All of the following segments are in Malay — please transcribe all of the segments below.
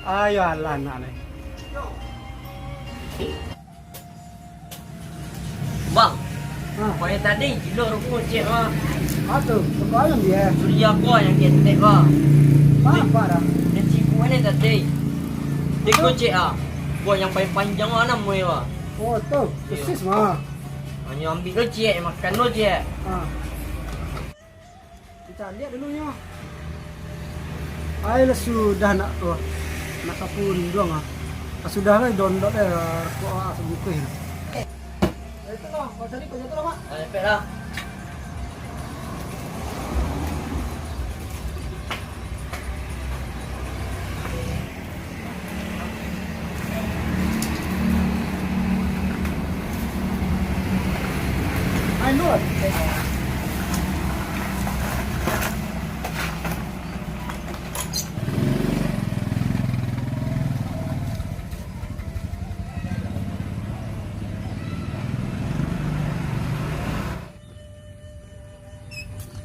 Ayo lah anak ni. Bang, Ha. pagi tadi gila rokok cik lah. Atu, sekolah dia. Suria kau yang ketek lah. Apa dah? Dia cipu ni tadi. Dia kocek ah. Buat yang paling panjang lah nama dia lah. Oh tu, persis mah. Hanya ambil lo cik, makan lo cik. Ha. Kita lihat dulunya. Ayolah sudah nak nak kapun doang ah. Sudah lah download dah kau sebuku ni. Itu lah, kau cari kau jatuh lah mak. Lepet lah. Main dulu.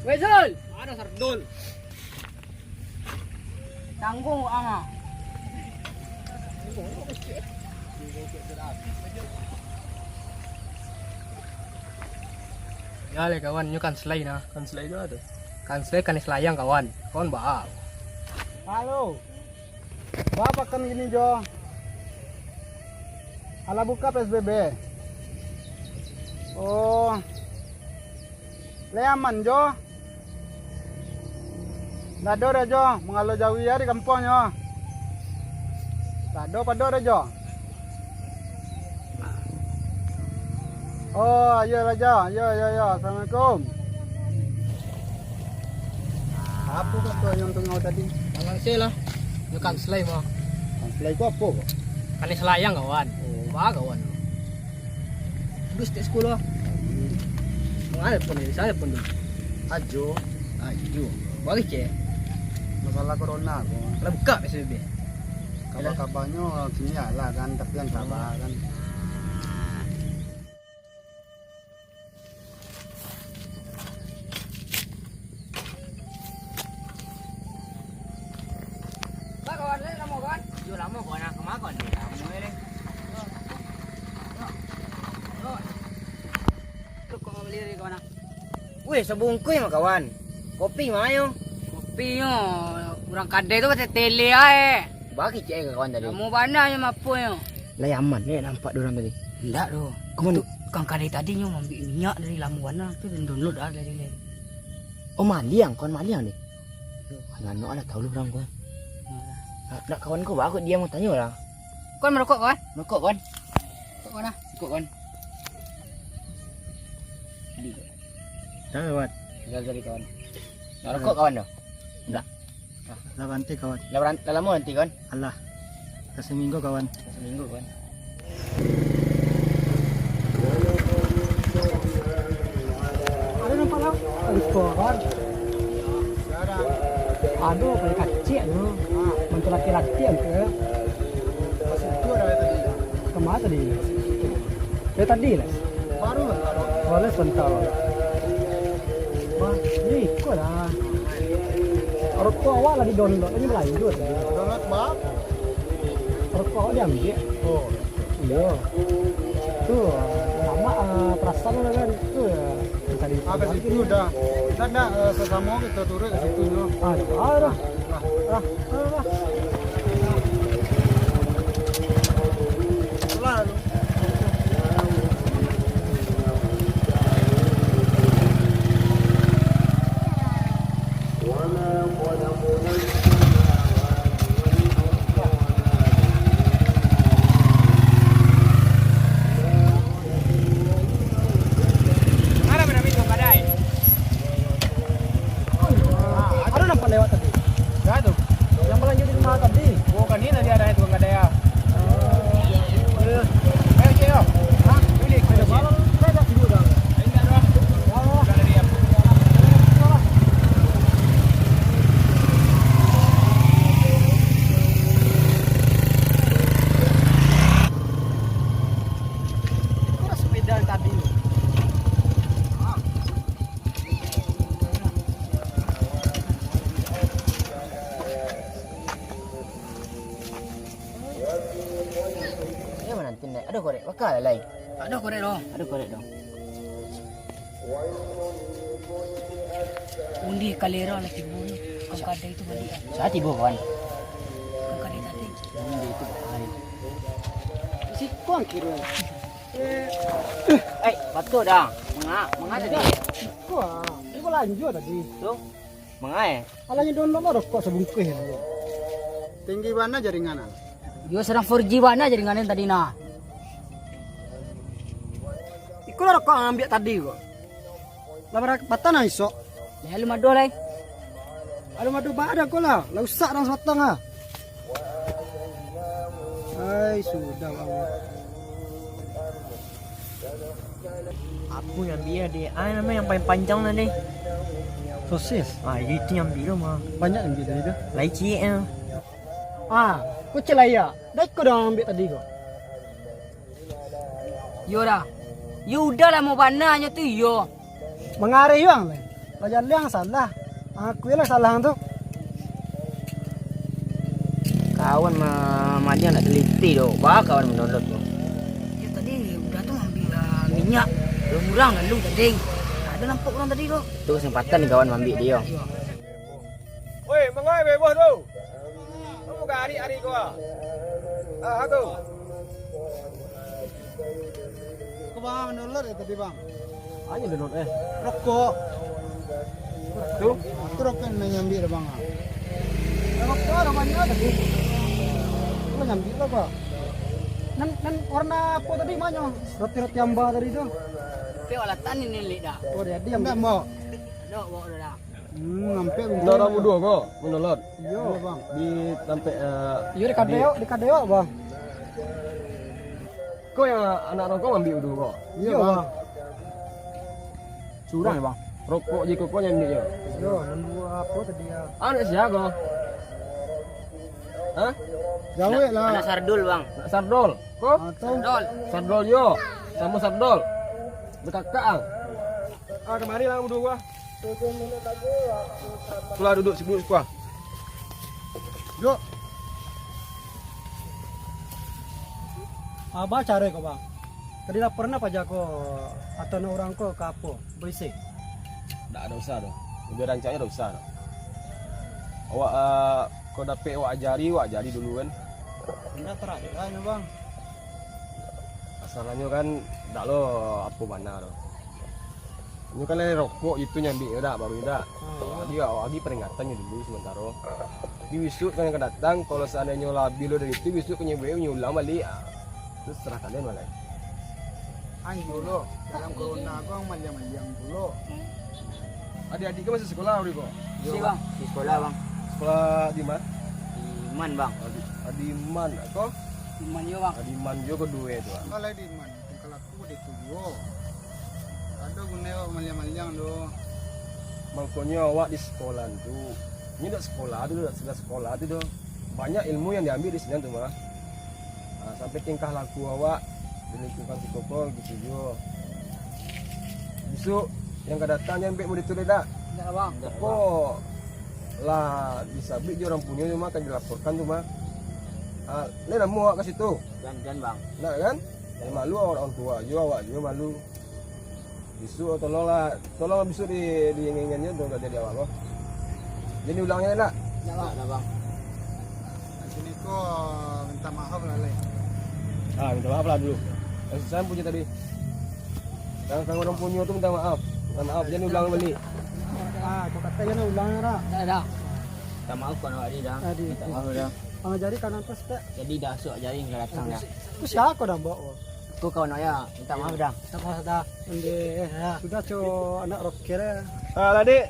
Wezul, ada sardul. Tanggung ama. Ya le kawan, nyu kan selai nah. Kan selai itu ada. Kan selai kan selayang kawan. Kawan baal. Halo. Bapak kan gini Jo. Ala buka PSBB. Oh. Le aman Jo. Dado dah Jo, mengalo jauh ya di kampung Jo. Dado pado dah Jo. Oh, ayo Raja. Yo. Assalamualaikum. Apa kata yang tengah tadi? Jangan lah. Nyu kan selai mah. Translate ku apa kok? Kan selayang kawan. Oh, baal kawan. Dus di sekolah. Mengalir pun di saya pun. Ajo. Bagi cek. Masalah corona kok. Kalau buka PSBB. Kabar-kabarnya gini lah kan, tapi yang sabar kan. Pak kawan, lama kawan. Yo lama kau nak kemakan ni. Lama ni. Tu kau beli ni kawan. Weh, sebungkus mah kawan. Kopi mah ayo. Kopi yo, kurang kadai tu pasal tele ae. Bagi cik ke kawan tadi. Kamu bandar je mampu yo. Lah aman ni nampak dia orang tadi. Enggak tu. Kamu Kang kadai tadi nyu ambil minyak dari Lamuan lah. Tu dan download dah dari lain. oh maliang, kawan maliang ni. Ngano lah tahu lu orang kawan. Nak kawan kau aku dia mau tanya lah. Kau merokok kawan? Merokok kawan. Merokok kawan lah. Ikut kawan. Dah lewat. Tinggal dari kawan. Nak rokok kawan dah. Dah nanti kawan. Dah lama nanti kawan. Alah. Kasih minggu kawan. Seminggu kawan. Ada nampak lah. Ada kawan. Aduh, paling kacik tu. Mantu laki-laki yang ke. Masih itu ada tadi. Kemana tadi? Dari tadi lah. Baru. Boleh sebentar. Wah, ni ikut lah. Rokok awak lagi download ini berlanjut. Download bab? Rokok awak diambil. Oh, iya. Tu lama perasaan lah kan. Tu ya. Tadi. Ke situ dah. Kita dah sesama kita turun ke situ no. Dah. Lah. Ada nampak lewat tadi. Dah tu. Yang berlanjut di mana tadi? Oh, kan ini tadi ada itu enggak ada ya. Ayo cek yo. Ha? Ini ada balon. Saya dah tidur dah. Ini dah. Dah dari apa? Kau sepeda tadi. Ada korek bakal lah lain. Ada korek dong. Ada korek dong. Undi kalera lah tibu ni. Kau kada itu balik. Saat ibu kawan. Kau kada tadi. Undi itu bakal. Si kuang kira. Patut dah. Mengah tadi. Kuang. Ini lanjut tadi. Tu. Mengah Alanya download lah rokok sebungkus ya. Tinggi mana jaringan? Dia sedang 4G mana jaringan tadi nah. Ikut lah rokok ambil tadi kok. Lah batang esok. Lalu madu lai. Ada madu ada kok lah. Lah usak dong sebatang ah. Hai sudah bang. Apa yang biar dia? Nama yang paling panjang lah deh. Sosis. Itu yang biru mah. Banyak ambil tadi tu. Laici Kau celaya. Dah ikut dong ambil tadi kok. Yo dah. Yo udah lah mau panahnya tu yo. Mengarih yang lain. Raja yang salah. Aku yang salah tu. kawan dia nak teliti tu. Bah kawan mendownload tu. Ya tadi udah tu ambil minyak. Belum murang lalu tadi. Ada nampak orang tadi tu. Tu kesempatan ni kawan ambil dia. Woi, mengai bebas tu. Kamu ke hari-hari kau ah? Aku. Kau bang download tadi bang. Hanya download Rokok. Tu. Itu rokok yang nyambil bang. Rokok ada banyak tadi. Kau nyambil lah kok. Nan warna apa tadi mana? Roti-roti amba tadi tu. Tapi alatan ini lek dah. Oh dia diam tak mau. Dah bawa dah. Nampak Dah ramu dua kau mendownload Yo bang. di sampai Yo di kadeo bang. kau yang anak rokok ambil dulu kau. Yo bang. Curang ya bang. Rokok je kau yang ambil je. Yo nunggu apa tadi ya? Anak siapa kau? Hah? Gawe lah. Anak sardul bang. Nak sardol. Kau? Atau Dol. Sardol yo. Sama sardol. Berkakak ah. Kemari lah dulu gua. Sekolah duduk sibuk sekolah. yo. Abah cari kau bang. Tadi dah pernah pajak kau atau orang kau ke apa? Berisik. Tak ada usah dah. Udah rancangnya dah usah dah. Awak kau dapat awak ajari dulu kan. Anda terakhir bang. Asalnya kan tak lo apa mana dah. Ini kan ada rokok itu nyambi dah baru dah. Jadi awak lagi peringatannya dulu sementara. Di wisuk kan yang akan datang kalau seandainya labi lo dari itu wisuk punya ulang balik. Terus serah kalian malah. Anjur lo. Dalam corona kau maliang dulu. Adik-adik kau masih sekolah hari kau? Si bang. Di sekolah bang. Sekolah di mana? Di Man bang. Adiman kau? Iman yo bang. Adiman juga kedua tu. Kalau di mana? Kalau aku di tujuh. Ada guna maliang do. Makanya awak di sekolah tu. Ini dah sekolah tu dah sudah sekolah tu dah. Banyak ilmu yang diambil di sini tu mah. Sampai tingkah laku awak di lingkungan psikopol gitu jo. Besok yang akan datang yang baik murid tu dah. Ya bang. Apa lah disabit je orang punya cuma akan dilaporkan tu mah. Ni nama awak kat situ. Dan bang. Nak kan? Yang malu orang tua juga awak juga malu. Besok tolonglah besok di ingin-inginnya tu jadi awak kau. Jadi ulangnya nak. Ya bang. Dah bang. Sini kau minta maaf lah leh. Minta maaf lah dulu. Yang saya punya tadi. Yang orang punya tu minta maaf. Minta maaf jangan ulang balik. Kau kata jangan ulang lah. Dah. Minta maaf kan awak ni dah. Tadi. Minta maaf dah. Jadi kanan atas tak. Jadi dah esok jari yang datang dah. Kau siapa kau dah bawa? Aku kawan ayah. Minta maaf dah. Tak apa dah. Sudah co anak rocker. Adik,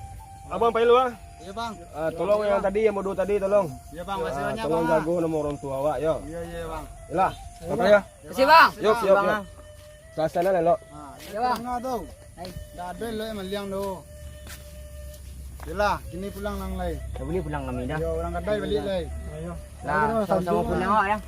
abang perlu ah. Ya bang. Tolong yang tadi yang bodoh tadi tolong. Ya bang, masih banyak Tolong bang. jago nama orang tua awak yo. Iya bang. Yalah. Apa ya? Kasih bang. Yuk. Suasana lah lo. Ya bang. Tengah tu. Dah ada lo maliang tu. Yalah, kini pulang nang lai. Dah boleh pulang kami dah. Yo orang kadai balik lai. Ayo. Lah, sama-sama pulang awak ya.